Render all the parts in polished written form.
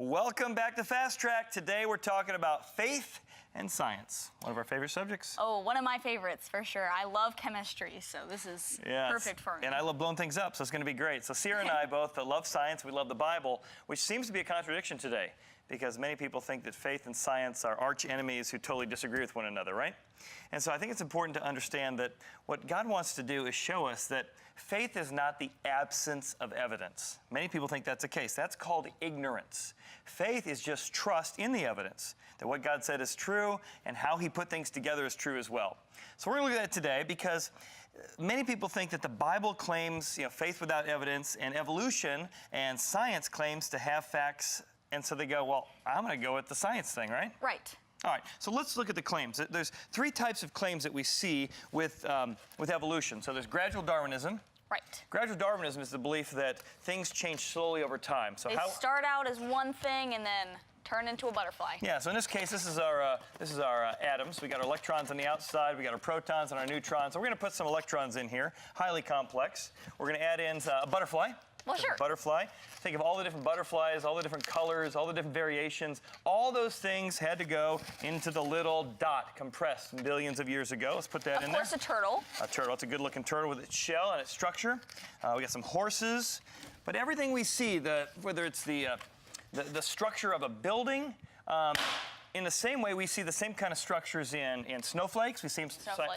Welcome back to Fast Track. Today we're talking about faith and science, one of our favorite subjects. Oh, one of my favorites for sure. I love chemistry, so this is perfect for me. And I love blowing things up, so it's going to be great. So Sierra and I both love science, we love the Bible, which seems to be a contradiction today because many people think that faith and science are arch enemies who totally disagree with one another, right? And so I think it's important to understand that what God wants to do is show us that faith is not the absence of evidence. Many people think that's the case. That's called ignorance. Faith is just trust in the evidence, that what God said is true and how He put things together is true as well. So we're going to look at that today because many people think that the Bible claims, faith without evidence, and evolution and science claims to have facts, and so they go, well, I'm going to go with the science thing, right? Right. All right, so let's look at the claims. There's three types of claims that we see with evolution. So there's gradual Darwinism. Right. Gradual Darwinism is the belief that things change slowly over time. So they start out as one thing and then turn into a butterfly. Yeah, so in this case, this is our atoms. We got our electrons on the outside, we got our protons and our neutrons. So we're going to put some electrons in here, highly complex. We're going to add in a butterfly. Well, sure. Butterfly. Think of all the different butterflies, all the different colors, all the different variations. All those things had to go into the little dot compressed billions of years ago. Let's put that in there. Of course, a turtle. A turtle. It's a good-looking turtle with its shell and its structure. We got some horses. But everything we see, whether it's the structure of a building, in the same way, we see the same kind of structures in snowflakes. We see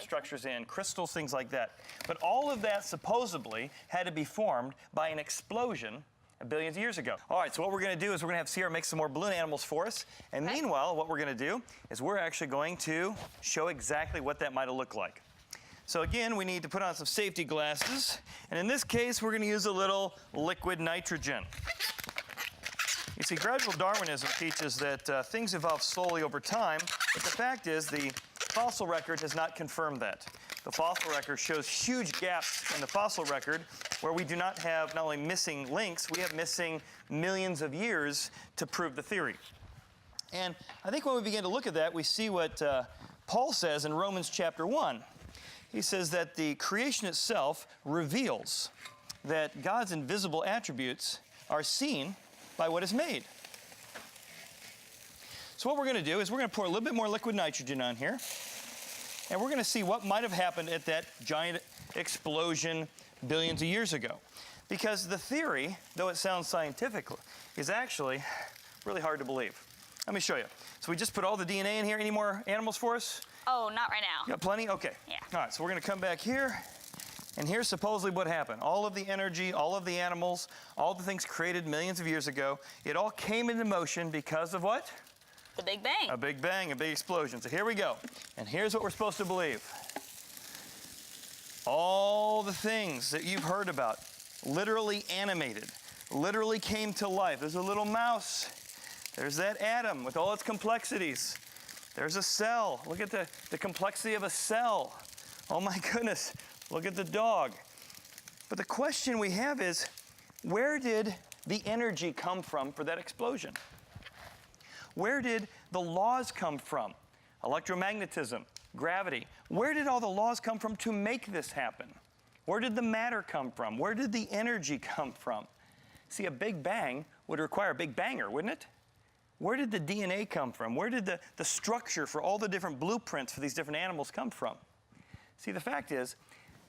structures in crystals, things like that. But all of that supposedly had to be formed by an explosion billions of years ago. All right, so what we're going to do is we're going to have Sierra make some more balloon animals for us. And meanwhile, what we're going to do is we're actually going to show exactly what that might have looked like. So again, we need to put on some safety glasses. And in this case, we're going to use a little liquid nitrogen. You see, gradual Darwinism teaches that things evolve slowly over time, but the fact is the fossil record has not confirmed that. The fossil record shows huge gaps in the fossil record where we do not have not only missing links, we have missing millions of years to prove the theory. And I think when we begin to look at that, we see what Paul says in Romans chapter 1. He says that the creation itself reveals that God's invisible attributes are seen by what is made. So what we're going to do is we're going to pour a little bit more liquid nitrogen on here, and we're going to see what might have happened at that giant explosion billions of years ago. Because the theory, though it sounds scientific, is actually really hard to believe. Let me show you. So we just put all the DNA in here. Any more animals for us? Oh, not right now. You got plenty? Okay. Yeah. All right, so we're going to come back here. And here's supposedly what happened. All of the energy, all of the animals, all the things created millions of years ago, it all came into motion because of what? The Big Bang. A big bang, a big explosion. So here we go. And here's what we're supposed to believe. All the things that you've heard about, literally animated, literally came to life. There's a little mouse. There's that atom with all its complexities. There's a cell. Look at the complexity of a cell. Oh my goodness. Look at the dog. But the question we have is, where did the energy come from for that explosion? Where did the laws come from? Electromagnetism, gravity. Where did all the laws come from to make this happen? Where did the matter come from? Where did the energy come from? See, a big bang would require a big banger, wouldn't it? Where did the DNA come from? Where did the structure for all the different blueprints for these different animals come from? See, the fact is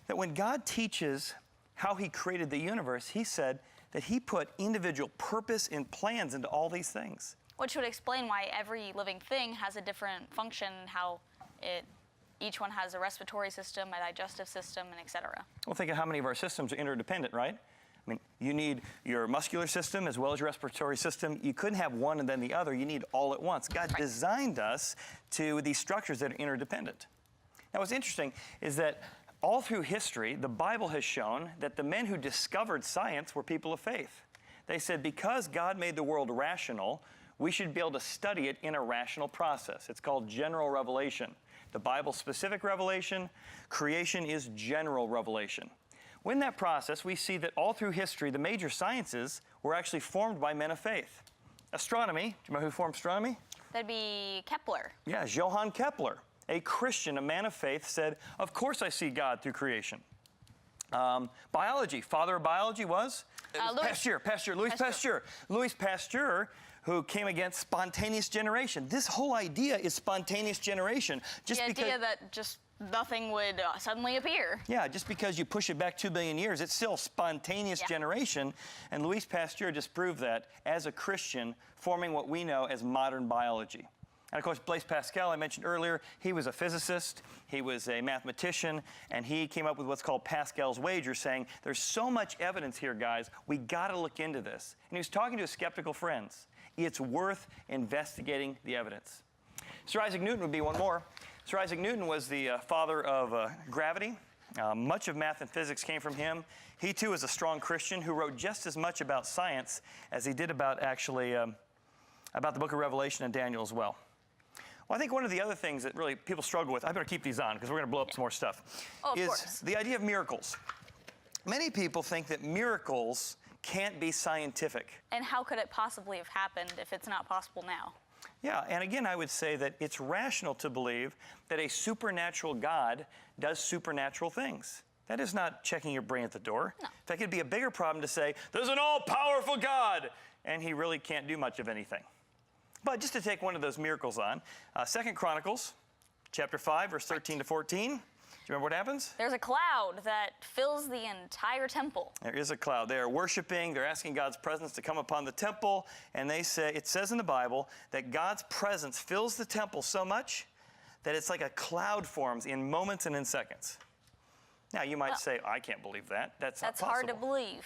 that when God teaches how He created the universe, He said that He put individual purpose and plans into all these things. Which would explain why every living thing has a different function, how each one has a respiratory system, a digestive system, and etc. Well, think of how many of our systems are interdependent, right? I mean, you need your muscular system as well as your respiratory system. You couldn't have one and then the other. You need all at once. God designed us to these structures that are interdependent. Now, what's interesting is that all through history, the Bible has shown that the men who discovered science were people of faith. They said, because God made the world rational, we should be able to study it in a rational process. It's called general revelation. The Bible's specific revelation, creation is general revelation. In that process, we see that all through history, the major sciences were actually formed by men of faith. Astronomy, do you know who formed astronomy? That'd be Kepler. Yeah, Johann Kepler. A Christian, a man of faith, said, of course I see God through creation. Biology, father of biology was? Louis Pasteur. Louis Pasteur who came against spontaneous generation. This whole idea is spontaneous generation. The idea that just nothing would suddenly appear. Yeah, just because you push it back 2 billion years, it's still spontaneous generation. And Louis Pasteur just proved that as a Christian, forming what we know as modern biology. And of course, Blaise Pascal, I mentioned earlier, he was a physicist, he was a mathematician, and he came up with what's called Pascal's wager, saying, there's so much evidence here, guys, we gotta look into this. And he was talking to his skeptical friends. It's worth investigating the evidence. Sir Isaac Newton would be one more. Sir Isaac Newton was the father of gravity. Much of math and physics came from him. He too was a strong Christian who wrote just as much about science as he did about about the book of Revelation and Daniel as well. Well, I think one of the other things that really people struggle with, I better keep these on because we're going to blow up some more stuff, is the idea of miracles. Many people think that miracles can't be scientific. And how could it possibly have happened if it's not possible now? Yeah, and again, I would say that it's rational to believe that a supernatural God does supernatural things. That is not checking your brain at the door. No. In fact, it'd be a bigger problem to say, there's an all-powerful God, and he really can't do much of anything. But just to take one of those miracles on, 2 Chronicles, chapter 5, verse 13 to 14. Do you remember what happens? There's a cloud that fills the entire temple. There is a cloud. They are worshiping. They're asking God's presence to come upon the temple. And they say, it says in the Bible that God's presence fills the temple so much that it's like a cloud forms in moments and in seconds. Now, you might say, I can't believe that. That's not possible. Hard to believe.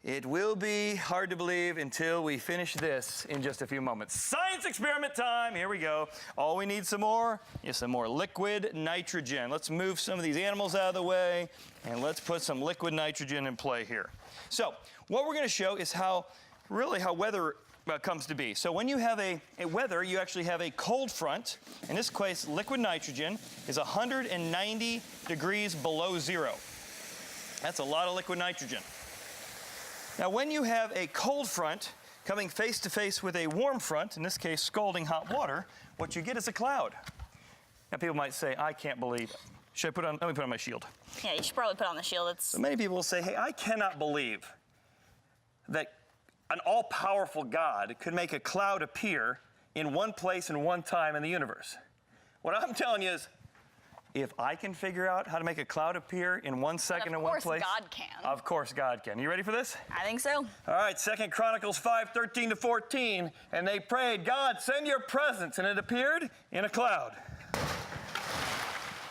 It will be hard to believe until we finish this in just a few moments. Science experiment time. Here we go. All we need some more is some more liquid nitrogen. Let's move some of these animals out of the way, and let's put some liquid nitrogen in play here. So what we're going to show is how weather comes to be. So when you have a weather, you actually have a cold front. In this case, liquid nitrogen is 190 degrees below zero. That's a lot of liquid nitrogen. Now, when you have a cold front coming face to face with a warm front, in this case, scalding hot water, what you get is a cloud. Now, people might say, I can't believe it. Let me put on my shield. Yeah, you should probably put on the shield. So many people will say, hey, I cannot believe that an all-powerful God could make a cloud appear in one place and one time in the universe. What I'm telling you is, if I can figure out how to make a cloud appear in 1 second in one place, of course God can. Of course God can. You ready for this? I think so. All right, 2 Chronicles 5, 13 to 14. And they prayed, God, send your presence. And it appeared in a cloud.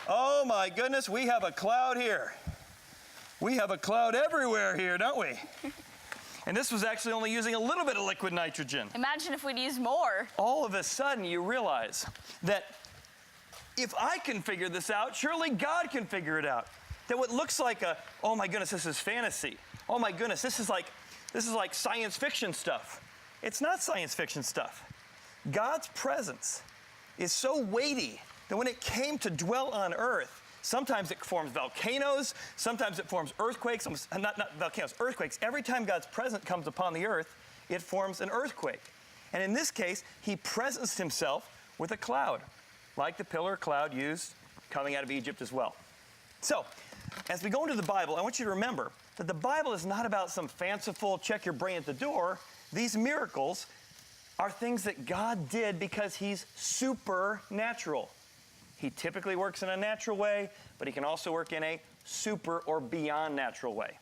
Oh my goodness, we have a cloud here. We have a cloud everywhere here, don't we? And this was actually only using a little bit of liquid nitrogen. Imagine if we'd used more. All of a sudden, you realize that if I can figure this out, surely God can figure it out. That what looks like oh my goodness, this is fantasy. Oh my goodness, this is like science fiction stuff. It's not science fiction stuff. God's presence is so weighty that when it came to dwell on earth, sometimes it forms volcanoes, sometimes it forms earthquakes, not volcanoes, earthquakes. Every time God's presence comes upon the earth, it forms an earthquake. And in this case, he presenced himself with a cloud, like the pillar cloud used coming out of Egypt as well. So, as we go into the Bible, I want you to remember that the Bible is not about some fanciful check your brain at the door. These miracles are things that God did because he's supernatural. He typically works in a natural way, but he can also work in a super or beyond natural way.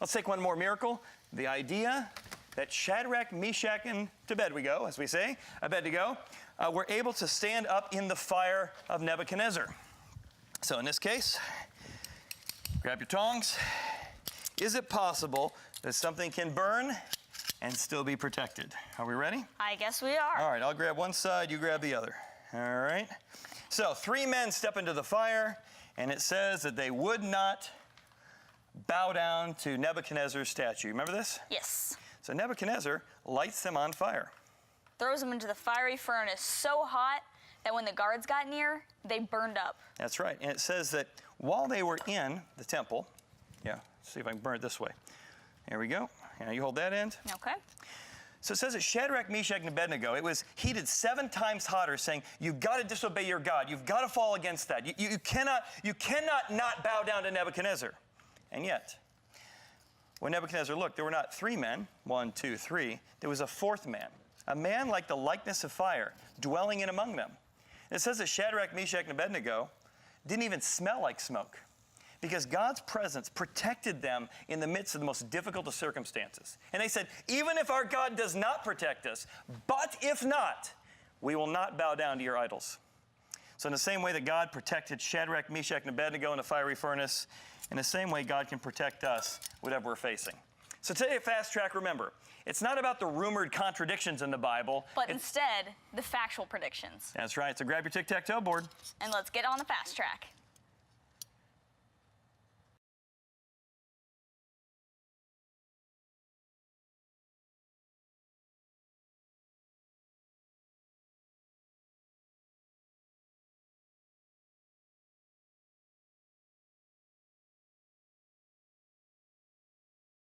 Let's take one more miracle. The idea that Shadrach, Meshach, and Abednego, as we say, Abednego, were able to stand up in the fire of Nebuchadnezzar. So in this case, grab your tongs. Is it possible that something can burn and still be protected? Are we ready? I guess we are. All right, I'll grab one side, you grab the other. All right. So 3 men step into the fire, and it says that they would not bow down to Nebuchadnezzar's statue. Remember this? Yes. So Nebuchadnezzar lights them on fire. Throws them into the fiery furnace so hot that when the guards got near, they burned up. That's right. And it says that while they were in the temple, let's see if I can burn it this way. There we go. Now you hold that end. Okay. So it says that Shadrach, Meshach, and Abednego, it was heated 7 times hotter, saying, you've got to disobey your God. You've got to fall against that. You cannot not bow down to Nebuchadnezzar. And yet, when Nebuchadnezzar looked, there were not 3 men, 1, 2, 3. There was a 4th man. a man like the likeness of fire, dwelling in among them. It says that Shadrach, Meshach, and Abednego didn't even smell like smoke, because God's presence protected them in the midst of the most difficult of circumstances. And they said, even if our God does not protect us, but if not, we will not bow down to your idols. So in the same way that God protected Shadrach, Meshach, and Abednego in a fiery furnace, in the same way God can protect us, whatever we're facing. So today at Fast Track, remember, it's not about the rumored contradictions in the Bible. But instead, the factual predictions. That's right. So grab your tic-tac-toe board. And let's get on the fast track.